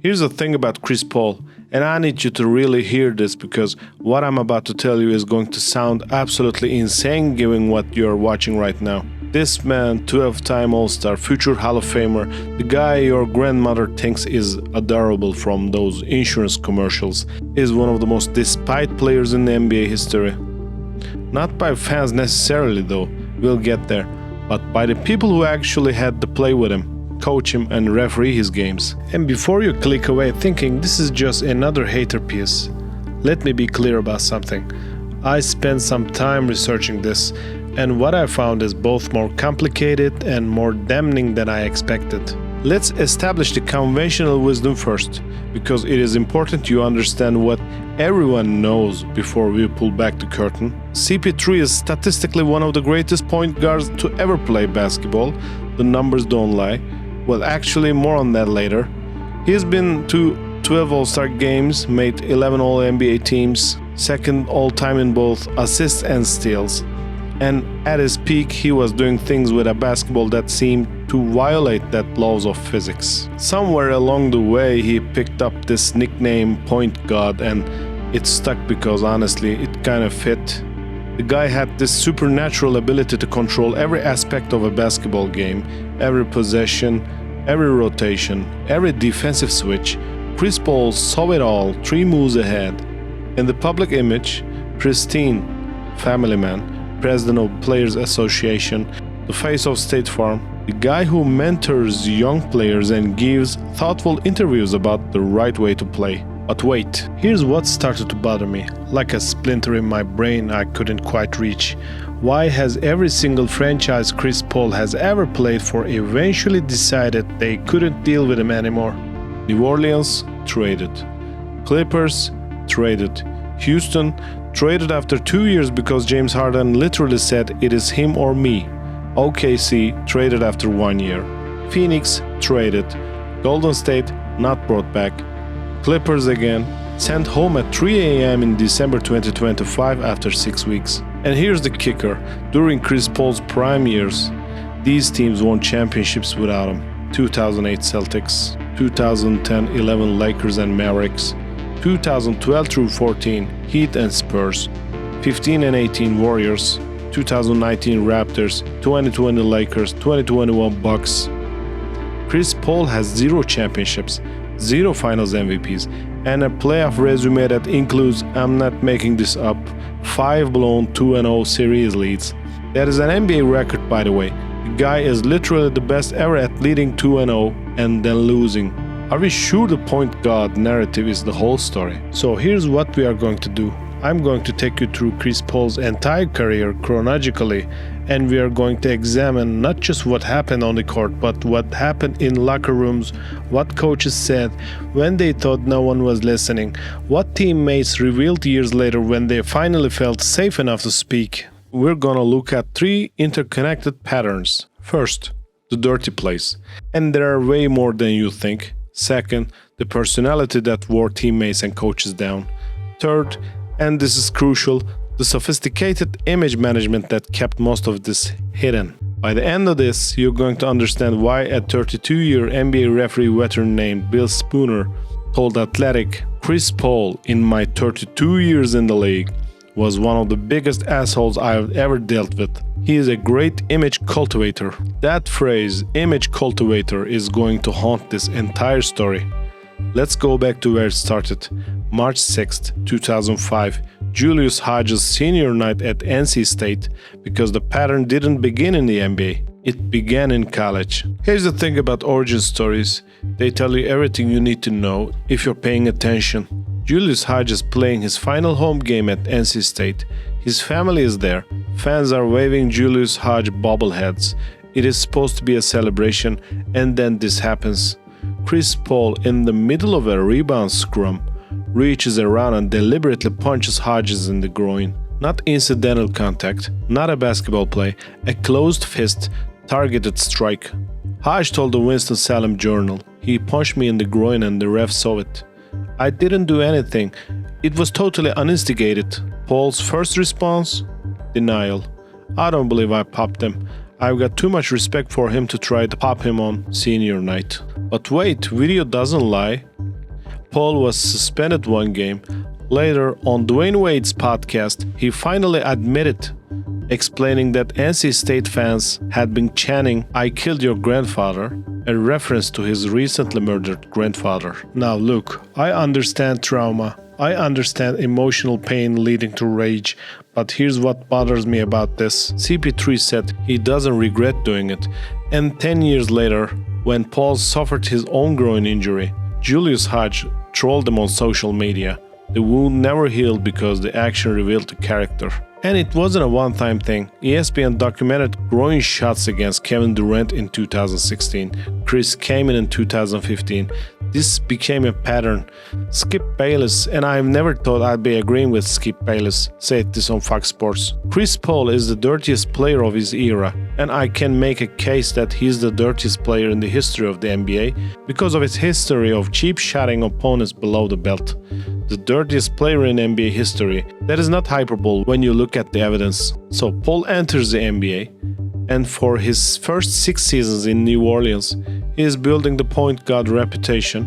Here's the thing about Chris Paul, and I need you to really hear this because what I'm about to tell you is going to sound absolutely insane given what you're watching right now. This man, 12-time All-Star, future Hall of Famer, the guy your grandmother thinks is adorable from those insurance commercials, is one of the most despised players in the NBA history. Not by fans necessarily though, we'll get there, but by the people who actually had to play with him, coach him and referee his games. And before you click away thinking this is just another hater piece, let me be clear about something. I spent some time researching this, and what I found is both more complicated and more damning than I expected. Let's establish the conventional wisdom first, because it is important you understand what everyone knows before we pull back the curtain. CP3 is statistically one of the greatest point guards to ever play basketball. The numbers don't lie. Well, actually, more on that later. He's been to 12 All-Star games, made 11 All-NBA teams, second all-time in both assists and steals. And at his peak, he was doing things with a basketball that seemed to violate that laws of physics. Somewhere along the way, he picked up this nickname Point God, and it stuck because honestly, it kind of fit. The guy had this supernatural ability to control every aspect of a basketball game, every possession, every rotation, every defensive switch. Chris Paul saw it all 3 moves ahead. In the public image, pristine, family man, president of Players Association, the face of State Farm, the guy who mentors young players and gives thoughtful interviews about the right way to play. But wait, here's what started to bother me, like a splinter in my brain I couldn't quite reach. Why has every single franchise Chris Paul has ever played for eventually decided they couldn't deal with him anymore? New Orleans, traded. Clippers, traded. Houston, traded after 2 years because James Harden literally said it is him or me. OKC, traded after 1 year. Phoenix, traded. Golden State, not brought back. Clippers again, sent home at 3 a.m. in December 2025 after 6 weeks. And here's the kicker, during Chris Paul's prime years, these teams won championships without him. 2008 Celtics, 2010-11 Lakers and Mavericks, 2012-14 Heat and Spurs, 15 and 18 Warriors, 2019 Raptors, 2020 Lakers, 2021 Bucks. Chris Paul has 0 championships, 0 finals MVPs, and a playoff resume that includes, I'm not making this up, 5 blown 2-0 series leads. That is an NBA record, by the way. The guy is literally the best ever at leading 2-0 and then losing. Are we sure the point guard narrative is the whole story? So here's what we are going to do. I'm going to take you through Chris Paul's entire career chronologically, and we are going to examine not just what happened on the court, but what happened in locker rooms, what coaches said when they thought no one was listening, what teammates revealed years later when they finally felt safe enough to speak. We're gonna look at 3 interconnected patterns. First, the dirty plays. And there are way more than you think. Second, the personality that wore teammates and coaches down. Third, and this is crucial, the sophisticated image management that kept most of this hidden. By the end of this, you're going to understand why a 32-year NBA referee veteran named Bill Spooner told Athletic, Chris Paul, in my 32 years in the league, was one of the biggest assholes I've ever dealt with. He is a great image cultivator. That phrase, image cultivator, is going to haunt this entire story. Let's go back to where it started. March 6th, 2005, Julius Hodges' senior night at NC State, because the pattern didn't begin in the NBA. It began in college. Here's the thing about origin stories. They tell you everything you need to know if you're paying attention. Julius Hodges playing his final home game at NC State. His family is there. Fans are waving Julius Hodges bobbleheads. It is supposed to be a celebration, and then this happens. Chris Paul, in the middle of a rebound scrum, reaches around and deliberately punches Hodges in the groin. Not incidental contact, not a basketball play, a closed fist, targeted strike. Hodge told the Winston-Salem Journal, "He punched me in the groin and the ref saw it. I didn't do anything. It was totally uninstigated." Paul's first response? Denial. "I don't believe I popped him. I've got too much respect for him to try to pop him on senior night." But wait, video doesn't lie. Paul was suspended one game. Later, on Dwayne Wade's podcast, he finally admitted, explaining that NC State fans had been chanting, "I killed your grandfather," a reference to his recently murdered grandfather. Now look, I understand trauma. I understand emotional pain leading to rage, but here's what bothers me about this. CP3 said he doesn't regret doing it, and 10 years later, when Paul suffered his own groin injury, Julius Hodge trolled him on social media. The wound never healed because the action revealed the character. And it wasn't a one-time thing. ESPN documented groin shots against Kevin Durant in 2016, Chris Kaman in 2015. This became a pattern. Skip Bayless, and I've never thought I'd be agreeing with Skip Bayless, said this on Fox Sports. Chris Paul is the dirtiest player of his era, and I can make a case that he's the dirtiest player in the history of the NBA because of his history of cheap shotting opponents below the belt. The dirtiest player in NBA history. That is not hyperbole when you look at the evidence. So Paul enters the NBA, and for his first 6 seasons in New Orleans, he is building the point guard reputation,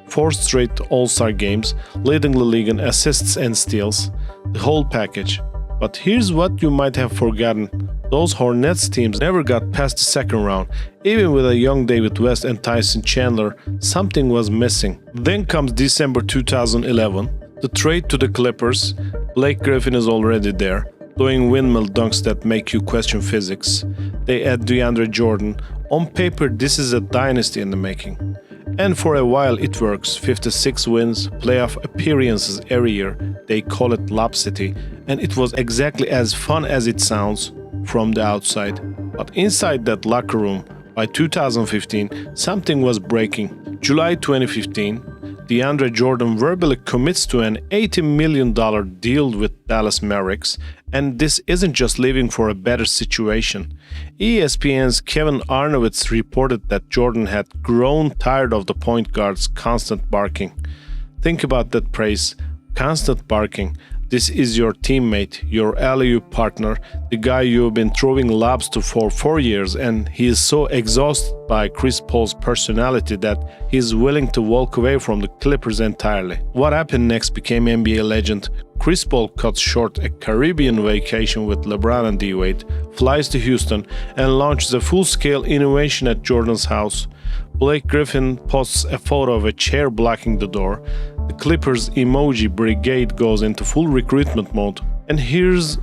4 straight All-Star games, leading the league in assists and steals, the whole package. But here's what you might have forgotten. Those Hornets teams never got past the second round. Even with a young David West and Tyson Chandler, something was missing. Then comes December 2011, the trade to the Clippers. Blake Griffin is already there, doing windmill dunks that make you question physics. They add DeAndre Jordan. On paper, this is a dynasty in the making. And for a while it works. 56 wins, playoff appearances every year. They call it Lob City, and it was exactly as fun as it sounds from the outside. But inside that locker room, by 2015, something was breaking. July 2015, DeAndre Jordan verbally commits to an $80 million deal with Dallas Mavericks, and this isn't just leaving for a better situation. ESPN's Kevin Arnowitz reported that Jordan had grown tired of the point guard's constant barking. Think about that praise, constant barking. This is your teammate, your alley-oop partner, the guy you've been throwing lobs to for 4 years, and he is so exhausted by Chris Paul's personality that he is willing to walk away from the Clippers entirely. What happened next became NBA legend. Chris Paul cuts short a Caribbean vacation with LeBron and D-Wade, flies to Houston, and launches a full-scale innovation at Jordan's house. Blake Griffin posts a photo of a chair blocking the door. The Clippers emoji brigade goes into full recruitment mode. And here's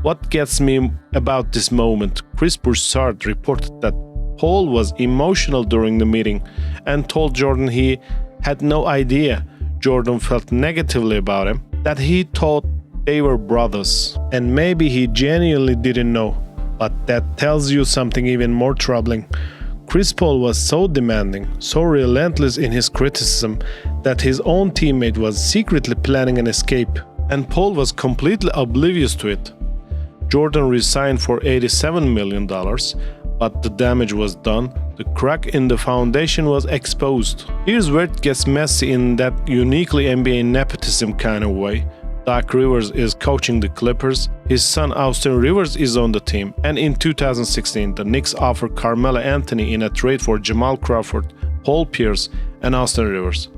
what gets me about this moment. Chris Broussard reported that Paul was emotional during the meeting and told Jordan he had no idea Jordan felt negatively about him, that he thought they were brothers, and maybe he genuinely didn't know. But that tells you something even more troubling. Chris Paul was so demanding, so relentless in his criticism, that his own teammate was secretly planning an escape, and Paul was completely oblivious to it. Jordan resigned for $87 million, but the damage was done. The crack in the foundation was exposed. Here's where it gets messy in that uniquely NBA nepotism kind of way. Doc Rivers is coaching the Clippers, his son Austin Rivers is on the team, and in 2016 the Knicks offered Carmelo Anthony in a trade for Jamal Crawford, Paul Pierce, and Austin Rivers.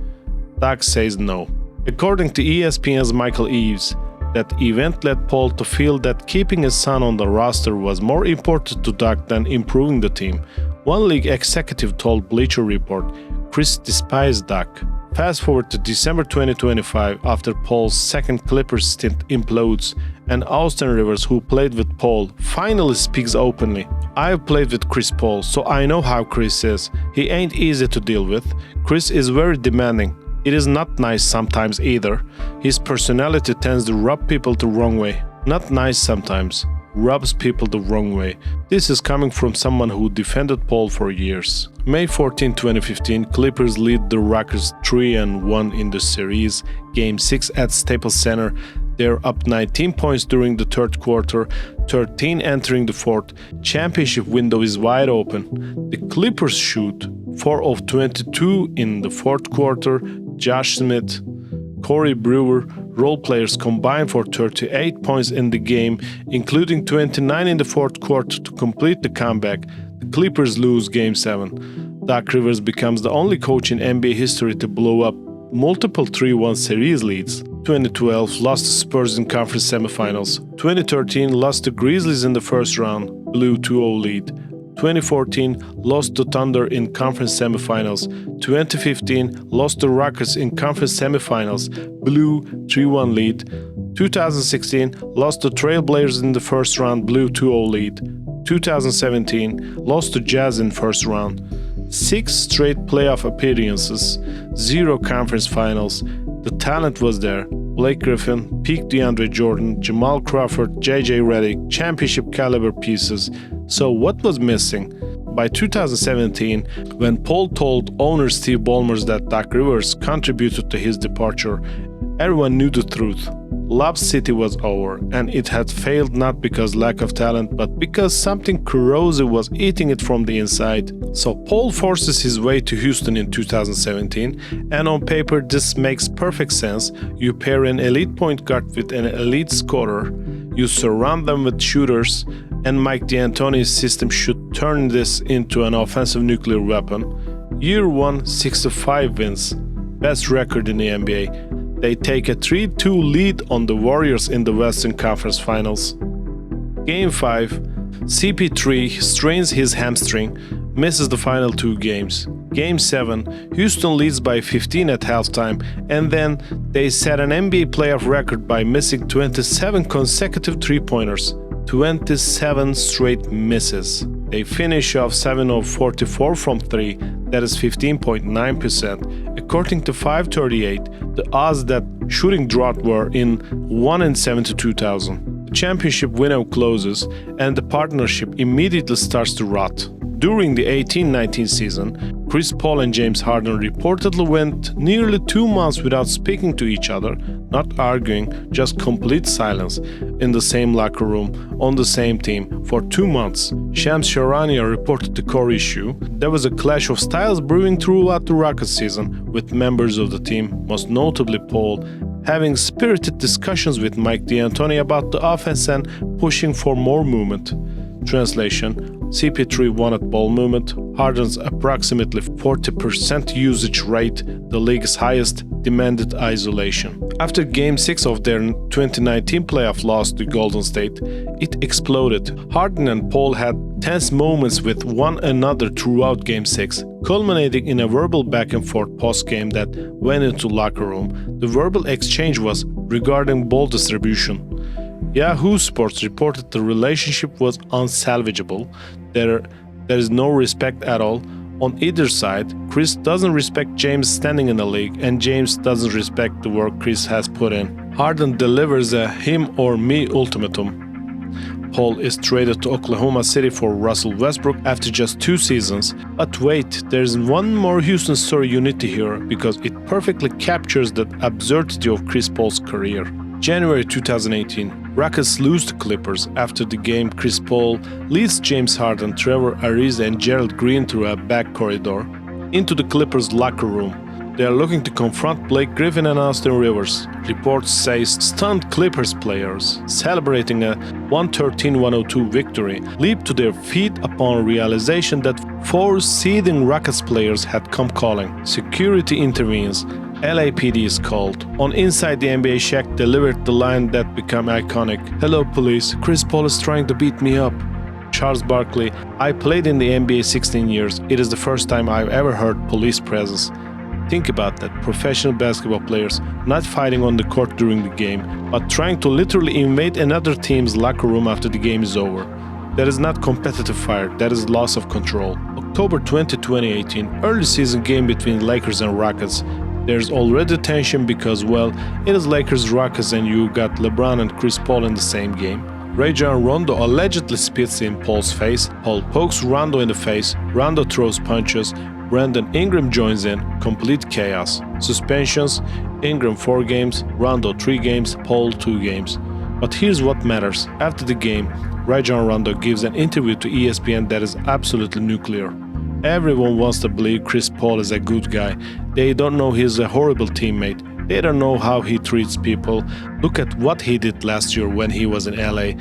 Doc says no. According to ESPN's Michael Eaves, that event led Paul to feel that keeping his son on the roster was more important to Doc than improving the team. One league executive told Bleacher Report, Chris despised Doc. Fast forward to December 2025, after Paul's second Clippers stint implodes, and Austin Rivers, who played with Paul, finally speaks openly. I've played with Chris Paul, so I know how Chris is. He ain't easy to deal with. Chris is very demanding. It is not nice sometimes either. His personality tends to rub people the wrong way. Not nice sometimes. Rubs people the wrong way. This is coming from someone who defended Paul for years. May 14, 2015, Clippers lead the Rockets 3-1 in the series. Game 6 at Staples Center. They're up 19 points during the third quarter, 13 entering the fourth. Championship window is wide open. The Clippers shoot 4 of 22 in the fourth quarter. Josh Smith, Corey Brewer, role players combined for 38 points in the game, including 29 in the fourth quarter to complete the comeback. The Clippers lose Game 7. Doc Rivers becomes the only coach in NBA history to blow up multiple 3-1 series leads. 2012 lost to Spurs in conference semifinals. 2013 lost to Grizzlies in the first round, blew 2-0 lead. 2014 lost to Thunder in conference semifinals. 2015 lost to Rockets in conference semifinals, blew 3-1 lead. 2016 lost to Trailblazers in the first round, blew 2-0 lead. 2017 lost to Jazz in first round. 6 straight playoff appearances, 0 conference finals. The talent was there. Blake Griffin, peak DeAndre Jordan, Jamal Crawford, JJ Redick, championship caliber pieces. So what was missing? By 2017, when Paul told owner Steve Ballmer that Doc Rivers contributed to his departure, everyone knew the truth. Lob City was over, and it had failed not because lack of talent, but because something corrosive was eating it from the inside. So Paul forces his way to Houston in 2017, and on paper this makes perfect sense. You pair an elite point guard with an elite scorer, you surround them with shooters, and Mike D'Antoni's system should turn this into an offensive nuclear weapon. Year 1, 6-5 wins, best record in the NBA. They take a 3-2 lead on the Warriors in the Western Conference Finals. Game 5, CP3 strains his hamstring, misses the final 2 games. Game 7, Houston leads by 15 at halftime, and then they set an NBA playoff record by missing 27 consecutive 3-pointers. 27 straight misses. They finish off 7 of 44 from 3, that is 15.9%. According to 538, the odds that shooting drought were in 1 in 72,000. The championship window closes and the partnership immediately starts to rot. During the 18-19 season, Chris Paul and James Harden reportedly went nearly 2 months without speaking to each other, not arguing, just complete silence, in the same locker room, on the same team, for 2 months. Shams Charania reported the core issue. There was a clash of styles brewing throughout the Rockets season, with members of the team, most notably Paul, having spirited discussions with Mike D'Antoni about the offense and pushing for more movement. Translation: CP3 wanted ball movement, Harden's approximately 40% usage rate, the league's highest, demanded isolation. After Game 6 of their 2019 playoff loss to Golden State, it exploded. Harden and Paul had tense moments with one another throughout Game 6, culminating in a verbal back-and-forth post-game that went into locker room. The verbal exchange was regarding ball distribution. Yahoo Sports reported the relationship was unsalvageable. There is no respect at all on either side. Chris doesn't respect James standing in the league, and James doesn't respect the work Chris has put in. Harden delivers a him or me ultimatum. Paul is traded to Oklahoma City for Russell Westbrook after just 2 seasons. But wait, there's one more Houston story you need to hear because it perfectly captures the absurdity of Chris Paul's career. January 2018, Rockets lose to Clippers. After the game, Chris Paul leads James Harden, Trevor Ariza and Gerald Green through a back corridor into the Clippers locker room. They are looking to confront Blake Griffin and Austin Rivers. Reports say stunned Clippers players, celebrating a 113-102 victory, leap to their feet upon realization that 4 seething Rockets players had come calling. Security intervenes. LAPD is called. On Inside the NBA, Shaq delivered the line that became iconic. "Hello police, Chris Paul is trying to beat me up." Charles Barkley: "I played in the NBA 16 years. It is the first time I've ever heard police presence." Think about that, professional basketball players not fighting on the court during the game, but trying to literally invade another team's locker room after the game is over. That is not competitive fire, that is loss of control. October 20, 2018, early season game between Lakers and Rockets. There's already tension because, well, it is Lakers-Rockets and you got LeBron and Chris Paul in the same game. Rajon Rondo allegedly spits in Paul's face. Paul pokes Rondo in the face. Rondo throws punches. Brandon Ingram joins in. Complete chaos. Suspensions: Ingram 4 games, Rondo 3 games, Paul 2 games. But here's what matters. After the game, Rajon Rondo gives an interview to ESPN that is absolutely nuclear. Everyone wants to believe Chris Paul is a good guy. They don't know he's a horrible teammate. They don't know how he treats people. Look at what he did last year when he was in LA,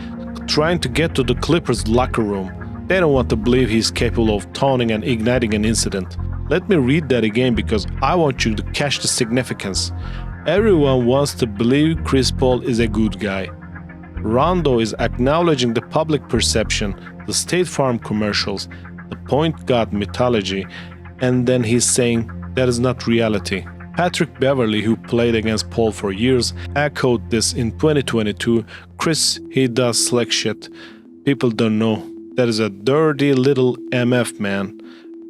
trying to get to the Clippers locker room. They don't want to believe he's capable of taunting and igniting an incident. Let me read that again because I want you to catch the significance. Everyone wants to believe Chris Paul is a good guy. Rondo is acknowledging the public perception, the State Farm commercials, the point guard mythology, and then he's saying that is not reality. Patrick Beverley, who played against Paul for years, echoed this in 2022. Chris, he does slick shit. People don't know. That is a dirty little MF, man.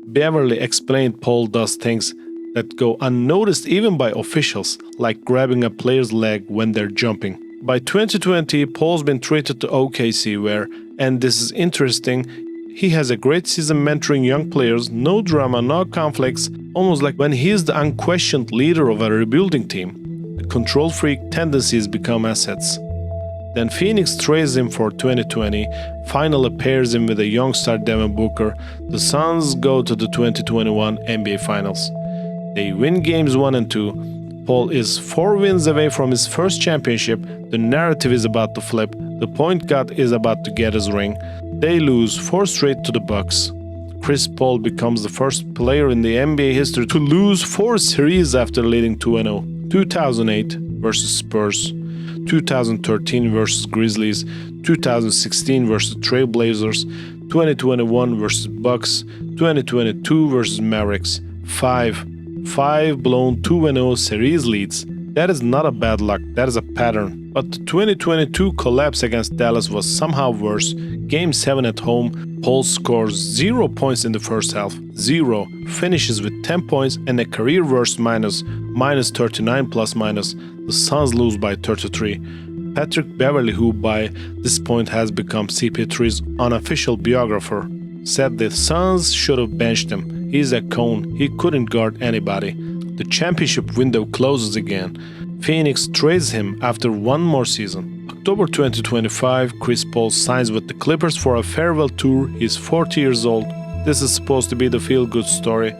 Beverley explained Paul does things that go unnoticed even by officials, like grabbing a player's leg when they're jumping. By 2020, Paul's been traded to OKC where, and this is interesting, he has a great season mentoring young players, no drama, no conflicts, almost like when he is the unquestioned leader of a rebuilding team. The control freak tendencies become assets. Then Phoenix trades him for 2020, finally pairs him with a young star Devin Booker. The Suns go to the 2021 NBA Finals. They win games 1 and 2. Paul is 4 wins away from his first championship. The narrative is about to flip. The point guard is about to get his ring. They lose 4 straight to the Bucks. Chris Paul becomes the first player in the NBA history to lose 4 series after leading 2-0. 2008 versus Spurs, 2013 versus Grizzlies, 2016 versus Trailblazers, 2021 versus Bucks, 2022 versus Mavericks. 5 blown 2-0 series leads. That is not a bad luck, that is a pattern. But the 2022 collapse against Dallas was somehow worse. Game 7 at home, Paul scores 0 points in the first half. 0. Finishes with 10 points and a career worst minus 39 plus minus. The Suns lose by 33. Patrick Beverley, who by this point has become CP3's unofficial biographer, said the Suns should have benched him. He's a cone, he couldn't guard anybody. The championship window closes again. Phoenix trades him after 1 more season. October 2025, Chris Paul signs with the Clippers for a farewell tour. He's 40 years old. This is supposed to be the feel-good story.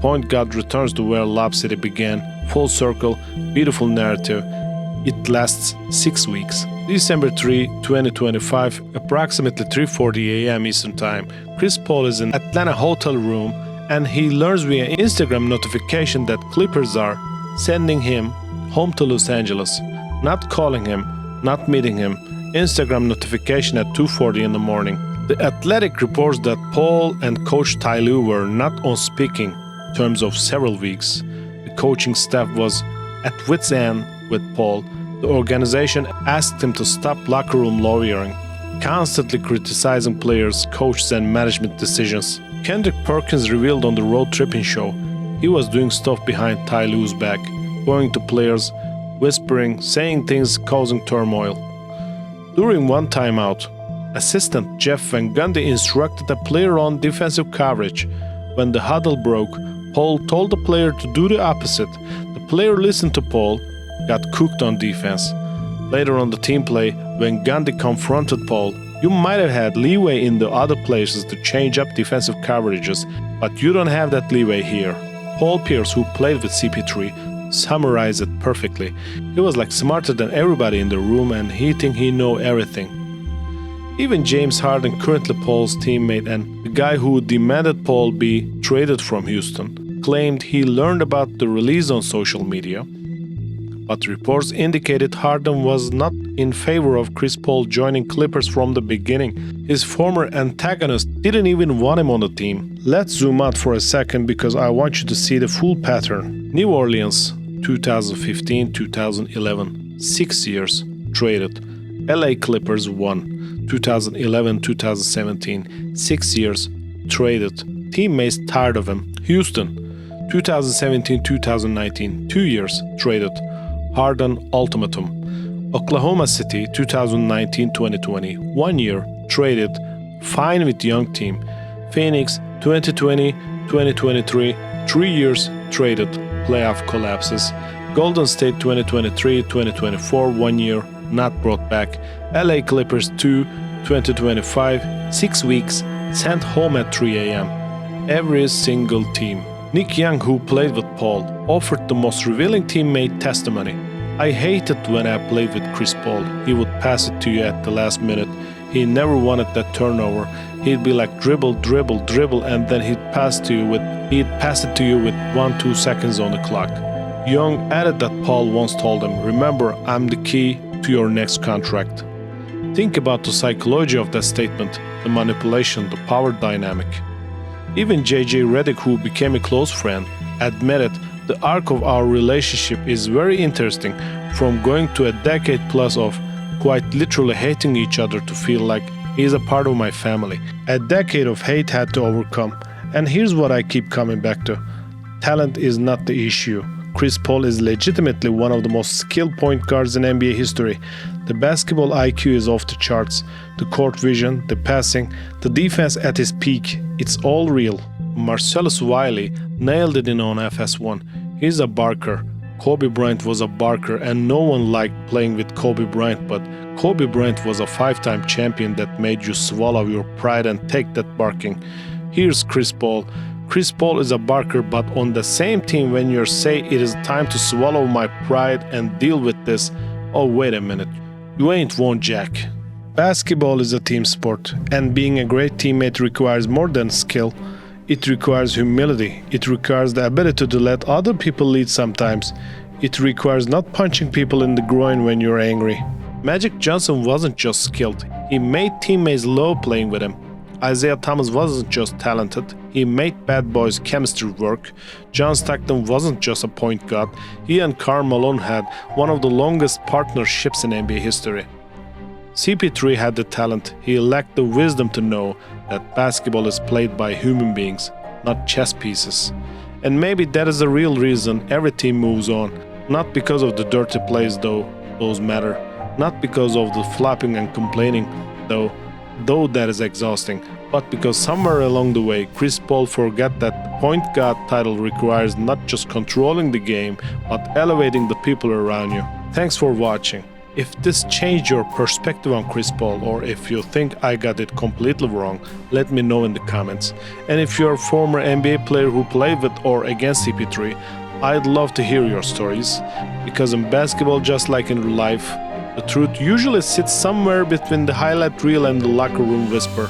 Point guard returns to where Lob City began. Full circle, beautiful narrative. It lasts 6 weeks. December 3, 2025, approximately 3:40 a.m. Eastern Time. Chris Paul is in Atlanta hotel room and he learns via Instagram notification that Clippers are sending him home to Los Angeles. Not calling him, not meeting him. Instagram notification at 2:40 in the morning. The Athletic reports that Paul and coach Ty Lue were not on speaking terms of several weeks. The coaching staff was at wit's end with Paul. The organization asked him to stop locker room lawyering, constantly criticizing players, coaches, and management decisions. Kendrick Perkins revealed on the Road Tripping show he was doing stuff behind Ty Lue's back, going to players, whispering, saying things causing turmoil. During one timeout, assistant Jeff Van Gundy instructed a player on defensive coverage. When the huddle broke, Paul told the player to do the opposite. The player listened to Paul, got cooked on defense. Later on the team play, when Gundy confronted Paul, you might have had leeway in the other places to change up defensive coverages, but you don't have that leeway here. Paul Pierce, who played with CP3, summarized it perfectly. He was like smarter than everybody in the room and he think he know everything. Even James Harden, currently Paul's teammate and the guy who demanded Paul be traded from Houston, claimed he learned about the release on social media. But reports indicated Harden was not in favor of Chris Paul joining Clippers from the beginning. His former antagonist didn't even want him on the team. Let's zoom out for a second because I want you to see the full pattern. New Orleans, 2015-2011, 6 years, traded. LA Clippers 1, 2011-2017, 6 years, traded. Teammates tired of him. Houston, 2017-2019, 2 years, traded. Harden ultimatum. Oklahoma City 2019-2020, 1 year, traded, fine with young team. Phoenix 2020-2023, 3 years, traded, playoff collapses. Golden State 2023-2024, 1 year, not brought back. LA Clippers 2, 2025, 6 weeks, sent home at 3 a.m. Every single team. Nick Young, who played with Paul, offered the most revealing teammate testimony. I hated when I played with Chris Paul. He would pass it to you at the last minute. He never wanted that turnover. He'd be like dribble, dribble, dribble, and then he'd pass it to you with 1-2 seconds on the clock. Young added that Paul once told him, "Remember, I'm the key to your next contract." Think about the psychology of that statement, the manipulation, the power dynamic. Even JJ Redick, who became a close friend, admitted the arc of our relationship is very interesting, from going to a decade plus of quite literally hating each other to feel like he's a part of my family. A decade of hate had to overcome. And here's what I keep coming back to. Talent is not the issue. Chris Paul is legitimately one of the most skilled point guards in NBA history. The basketball IQ is off the charts. The court vision, the passing, the defense at his peak, it's all real. Marcellus Wiley nailed it in on FS1. He's a barker. Kobe Bryant was a barker, and no one liked playing with Kobe Bryant, but Kobe Bryant was a 5-time champion that made you swallow your pride and take that barking. Here's Chris Paul. Chris Paul is a barker, but on the same team, when you say it is time to swallow my pride and deal with this, oh wait a minute, you ain't won jack. Basketball is a team sport, and being a great teammate requires more than skill. It requires humility. It requires the ability to let other people lead sometimes. It requires not punching people in the groin when you're angry. Magic Johnson wasn't just skilled. He made teammates love playing with him. Isaiah Thomas wasn't just talented. He made bad boys' chemistry work. John Stockton wasn't just a point guard. He and Karl Malone had one of the longest partnerships in NBA history. CP3 had the talent. He lacked the wisdom to know that basketball is played by human beings, not chess pieces. And maybe that is the real reason every team moves on. Not because of the dirty plays, though those matter. Not because of the flopping and complaining, though that is exhausting. But because somewhere along the way, Chris Paul forgot that the point guard title requires not just controlling the game, but elevating the people around you. Thanks for watching. If this changed your perspective on Chris Paul, or if you think I got it completely wrong, let me know in the comments. And if you're a former NBA player who played with or against CP3, I'd love to hear your stories. Because in basketball, just like in life, the truth usually sits somewhere between the highlight reel and the locker room whisper.